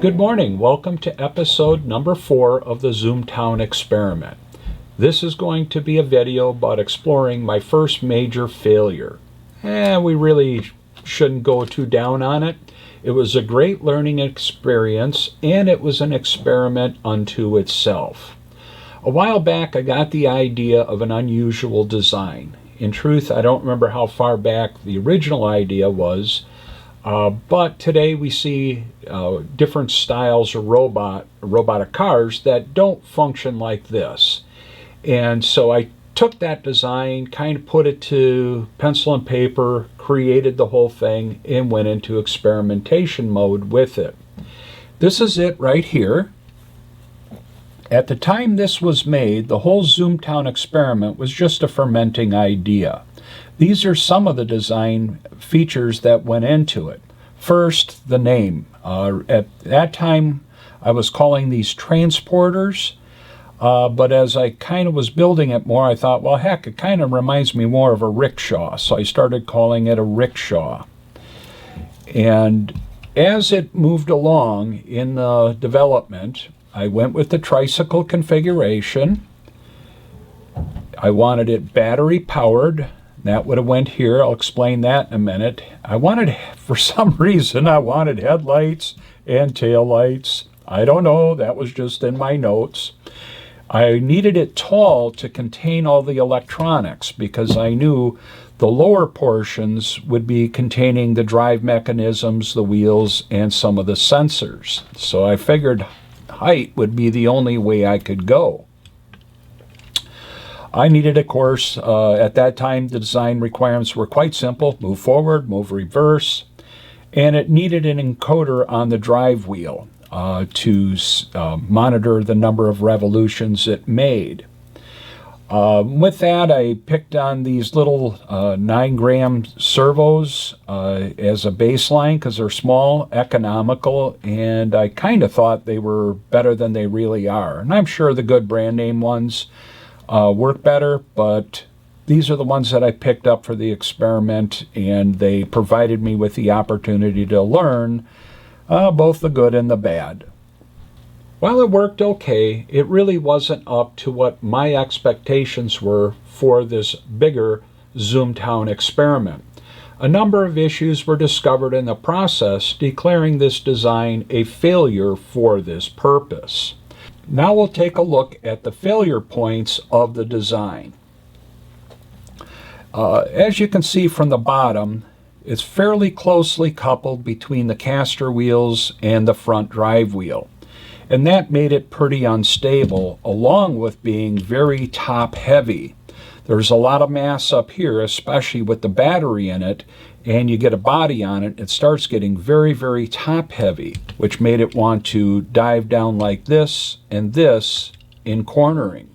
Good morning. Welcome to episode number 4 of the ZOOMTOWN experiment. This is going to be a video about exploring my first major failure. We really shouldn't go too down on it. It was a great learning experience, and it was an experiment unto itself. A while back, I got the idea of an unusual design. In truth, I don't remember how far back the original idea was, but today we see different styles of robotic cars that don't function like this. And so I took that design, kind of put it to pencil and paper, created the whole thing, and went into experimentation mode with it. This is it right here. At the time this was made, the whole ZOOMTOWN experiment was just a fermenting idea. These are some of the design features that went into it. First, the name. At that time, I was calling these transporters, but as I kind of was building it more, I thought, well, heck, it kind of reminds me more of a rickshaw, so I started calling it a rickshaw. And as it moved along in the development, I went with the tricycle configuration. I wanted it battery powered. That would have went here. I'll explain that in a minute. For some reason, I wanted headlights and taillights. I don't know. That was just in my notes. I needed it tall to contain all the electronics because I knew the lower portions would be containing the drive mechanisms, the wheels, and some of the sensors. So I figured height would be the only way I could go. I needed, of course, at that time, the design requirements were quite simple: move forward, move reverse, and it needed an encoder on the drive wheel to monitor the number of revolutions it made. With that, I picked on these little 9-gram servos as a baseline because they're small, economical, and I kind of thought they were better than they really are. And I'm sure the good brand name ones work better, but these are the ones that I picked up for the experiment, and they provided me with the opportunity to learn both the good and the bad. While it worked okay, it really wasn't up to what my expectations were for this bigger ZOOMTOWN experiment. A number of issues were discovered in the process, declaring this design a failure for this purpose. Now we'll take a look at the failure points of the design. As you can see from the bottom, it's fairly closely coupled between the caster wheels and the front drive wheel. And that made it pretty unstable, along with being very top heavy. There's a lot of mass up here, especially with the battery in it, and you get a body on it, it starts getting very, very top heavy, which made it want to dive down like this and this in cornering.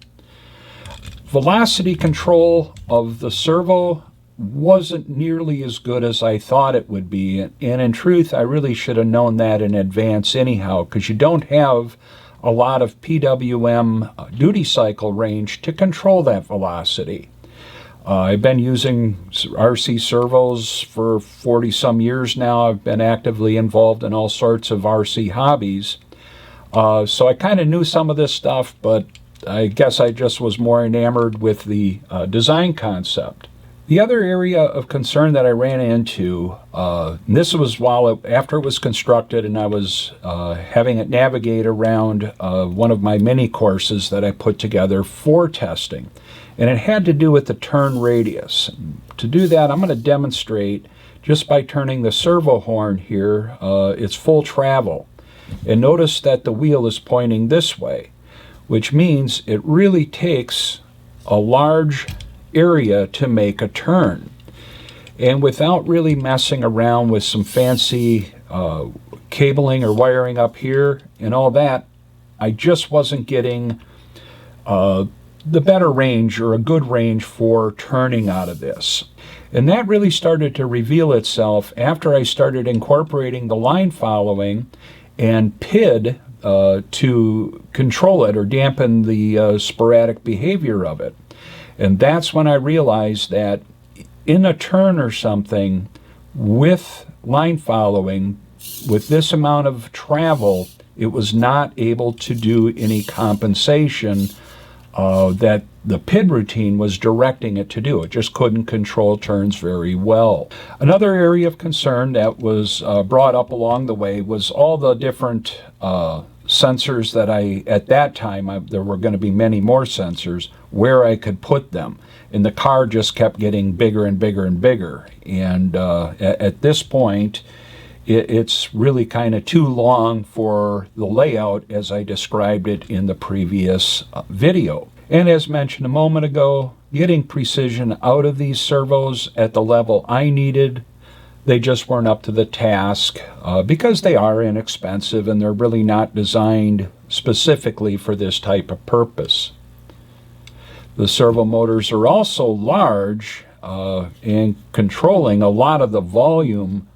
Velocity control of the servo wasn't nearly as good as I thought it would be, and in truth, I really should have known that in advance anyhow, because you don't have a lot of PWM duty cycle range to control that velocity. I've been using RC servos for 40-some years now. I've been actively involved in all sorts of RC hobbies, so I kind of knew some of this stuff, but I guess I just was more enamored with the design concept. The other area of concern that I ran into, and this was after it was constructed and I was having it navigate around one of my mini courses that I put together for testing, and it had to do with the turn radius. To do that, I'm going to demonstrate just by turning the servo horn here, its full travel. And notice that the wheel is pointing this way, which means it really takes a large area to make a turn. And without really messing around with some fancy cabling or wiring up here and all that, I just wasn't getting the better range or a good range for turning out of this. And that really started to reveal itself after I started incorporating the line following and PID to control it or dampen the sporadic behavior of it. And that's when I realized that in a turn or something with line following, with this amount of travel, it was not able to do any compensation that the PID routine was directing it to do. It just couldn't control turns very well. Another area of concern that was brought up along the way was all the different sensors that at that time, there were going to be many more sensors, where I could put them. And the car just kept getting bigger and bigger and bigger. And at this point, it's really kind of too long for the layout as I described it in the previous video. And as mentioned a moment ago, getting precision out of these servos at the level I needed, they just weren't up to the task because they are inexpensive and they're really not designed specifically for this type of purpose. The servo motors are also large and controlling a lot of the volume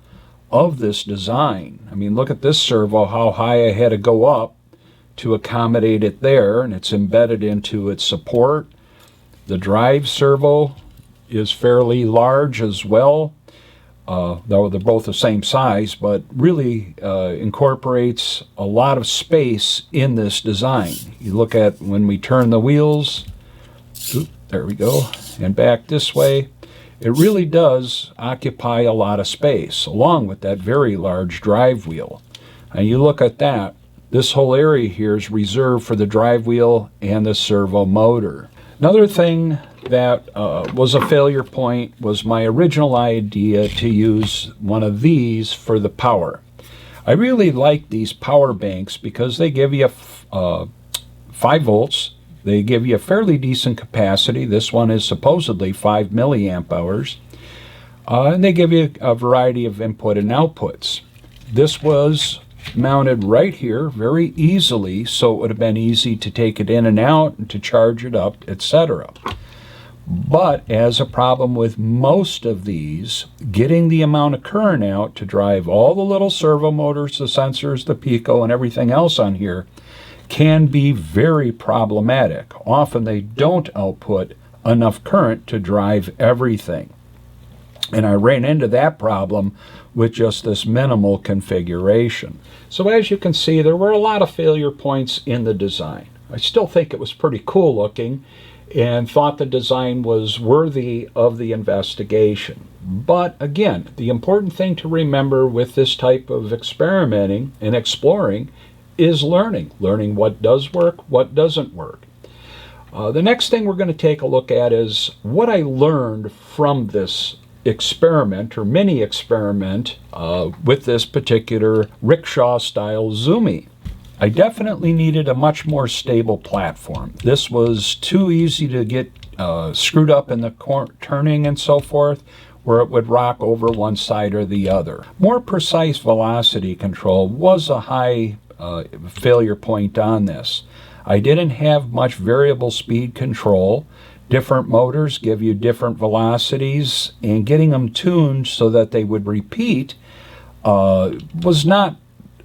of this design. I mean, look at this servo, how high I had to go up to accommodate it there, and it's embedded into its support. The drive servo is fairly large as well, though they're both the same size, but really incorporates a lot of space in this design. You look at when we turn the wheels, there we go, and back this way, it really does occupy a lot of space, along with that very large drive wheel. And you look at that, this whole area here is reserved for the drive wheel and the servo motor. Another thing that was a failure point was my original idea to use one of these for the power. I really like these power banks because they give you 5 volts. They give you a fairly decent capacity. This one is supposedly 5 milliamp hours. And they give you a variety of input and outputs. This was mounted right here very easily, so it would have been easy to take it in and out and to charge it up, etc. But as a problem with most of these, getting the amount of current out to drive all the little servo motors, the sensors, the pico, and everything else on here can be very problematic. Often they don't output enough current to drive everything. And I ran into that problem with just this minimal configuration. So as you can see, there were a lot of failure points in the design. I still think it was pretty cool looking and thought the design was worthy of the investigation. But again, the important thing to remember with this type of experimenting and exploring is learning what does work, what doesn't work. The next thing we're going to take a look at is what I learned from this experiment or mini experiment with this particular rickshaw style Zoomie. I definitely needed a much more stable platform. This was too easy to get screwed up in the turning and so forth, where it would rock over one side or the other. More precise velocity control was a high failure point on this. I didn't have much variable speed control. Different motors give you different velocities, and getting them tuned so that they would repeat was not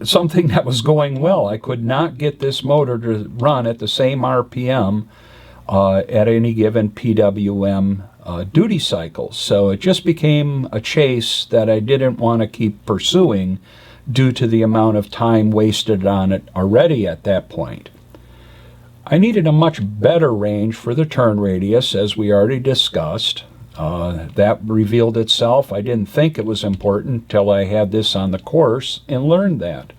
something that was going well. I could not get this motor to run at the same RPM at any given PWM duty cycle. So it just became a chase that I didn't want to keep pursuing due to the amount of time wasted on it already at that point. I needed a much better range for the turn radius, as we already discussed. That revealed itself. I didn't think it was important until I had this on the course and learned that.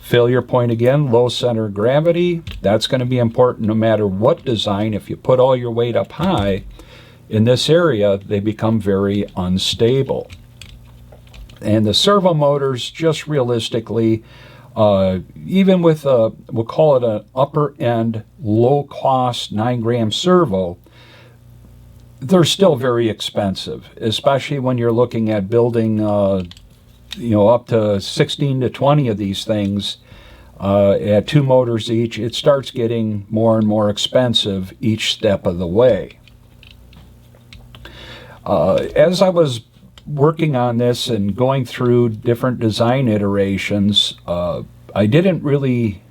Failure point again, low center of gravity. That's going to be important no matter what design. If you put all your weight up high in this area, they become very unstable. And the servo motors, just realistically, even with we'll call it an upper end, low cost 9-gram servo, they're still very expensive, especially when you're looking at building up to 16 to 20 of these things at 2 motors each. It starts getting more and more expensive each step of the way. As I was working on this and going through different design iterations, I didn't really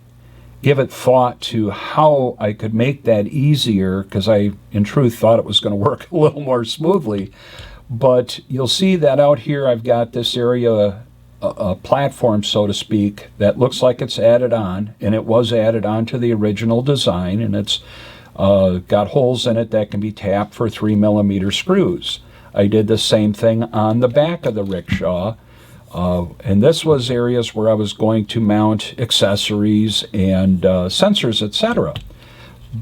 give it thought to how I could make that easier, because I, in truth, thought it was going to work a little more smoothly. But you'll see that out here I've got this area a platform, so to speak, that looks like it's added on, and it was added on to the original design, and it's got holes in it that can be tapped for 3mm screws. I did the same thing on the back of the rickshaw, and this was areas where I was going to mount accessories and sensors, etc.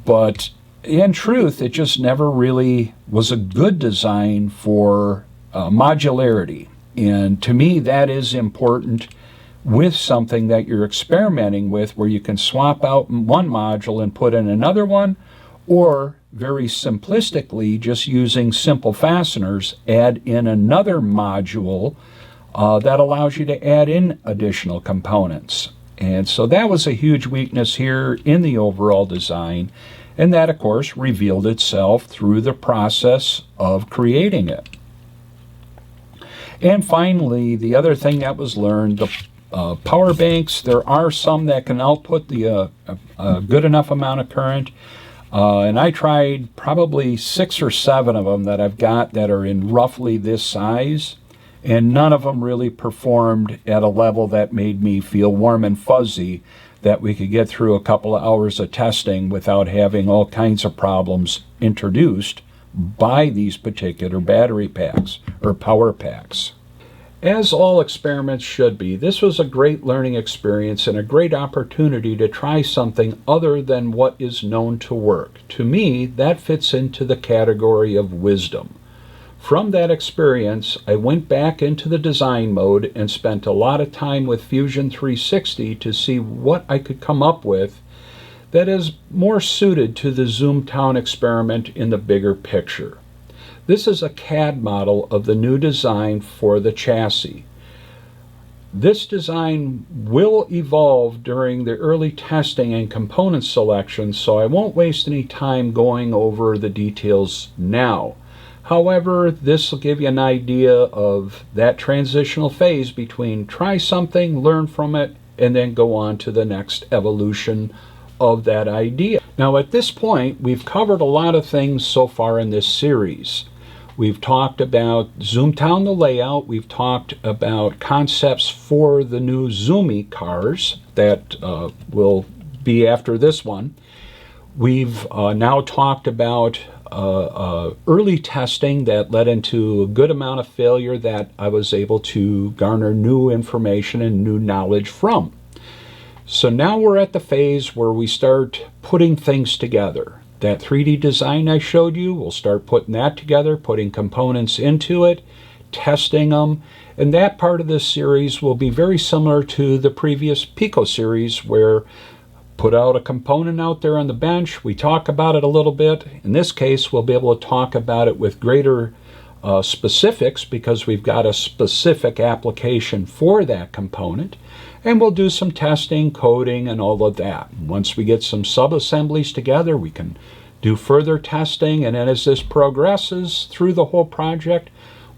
But in truth, it just never really was a good design for modularity. And to me, that is important with something that you're experimenting with, where you can swap out one module and put in another one, or very simplistically, just using simple fasteners, add in another module that allows you to add in additional components. And so that was a huge weakness here in the overall design, and that, of course, revealed itself through the process of creating it. And finally, the other thing that was learned, the power banks, there are some that can output the a good enough amount of current, and I tried probably 6 or 7 of them that I've got that are in roughly this size, and none of them really performed at a level that made me feel warm and fuzzy that we could get through a couple of hours of testing without having all kinds of problems introduced by these particular battery packs or power packs. As all experiments should be, this was a great learning experience and a great opportunity to try something other than what is known to work. To me, that fits into the category of wisdom. From that experience, I went back into the design mode and spent a lot of time with Fusion 360 to see what I could come up with that is more suited to the ZOOMTOWN experiment in the bigger picture. This is a CAD model of the new design for the chassis. This design will evolve during the early testing and component selection, so I won't waste any time going over the details now. However, this will give you an idea of that transitional phase between try something, learn from it, and then go on to the next evolution of that idea. Now, at this point, we've covered a lot of things so far in this series. We've talked about ZOOMTOWN, the layout. We've talked about concepts for the new Zoomie cars that will be after this one. We've now talked about early testing that led into a good amount of failure that I was able to garner new information and new knowledge from. So now we're at the phase where we start putting things together. That 3D design I showed you, we'll start putting that together, putting components into it, testing them, and that part of this series will be very similar to the previous Pico series, where put out a component out there on the bench, we talk about it a little bit. In this case, we'll be able to talk about it with greater specifics because we've got a specific application for that component, and we'll do some testing, coding, and all of that. Once we get some sub-assemblies together, we can do further testing, and then as this progresses through the whole project,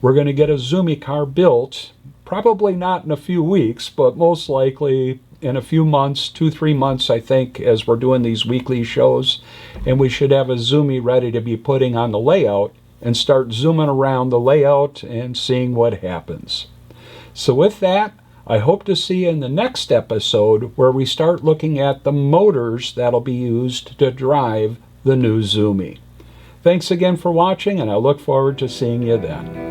we're going to get a Zoomie car built, probably not in a few weeks, but most likely in a few months, 2-3 months, I think, as we're doing these weekly shows, and we should have a Zoomie ready to be putting on the layout and start zooming around the layout and seeing what happens. So with that, I hope to see you in the next episode where we start looking at the motors that'll be used to drive the new Zoomie. Thanks again for watching, and I look forward to seeing you then.